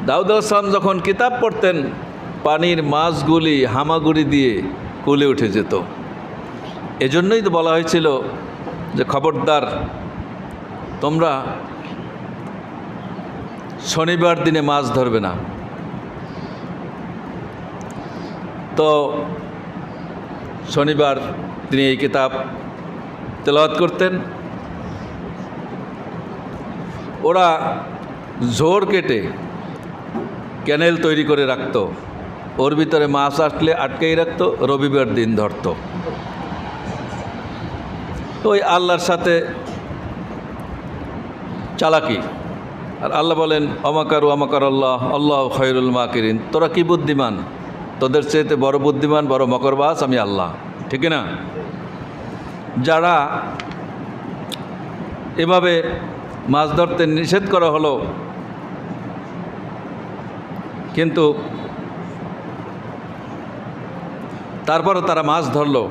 দাউদ আলাইহিস সালাম যখন কিতাব পড়তেন পানির মাছগুলি হামাগুড়ি দিয়ে কুলে উঠে যেত। এজন্যই তো বলা হয়েছিল যে খবরদার তোমরা শনিবার দিনে মাছ ধরবে না। তো শনিবার তিনি এই কিতাব তেলাওয়াত করতেন। ওরা ঝোড় কেটে ক্যানেল তৈরি করে রাখত, ওর ভিতরে মাছ আসলে আটকেই রাখতো, রবিবার দিন ধরত। তো ওই আল্লাহর সাথে চালাকি। আর আল্লাহ বলেন অমাকারু অমাকার আল্লাহ আল্লাহ খয়রুল মাকিরিন, তোরা কি বুদ্ধিমান, তোদের চেয়েতে বড় বুদ্ধিমান বড় মকরবাজ আমি আল্লাহ, ঠিক না? যারা এভাবে মাছ ধরতে নিষেধ করা হলো, কিন্তু তারপরও তারা মাছ ধরলো,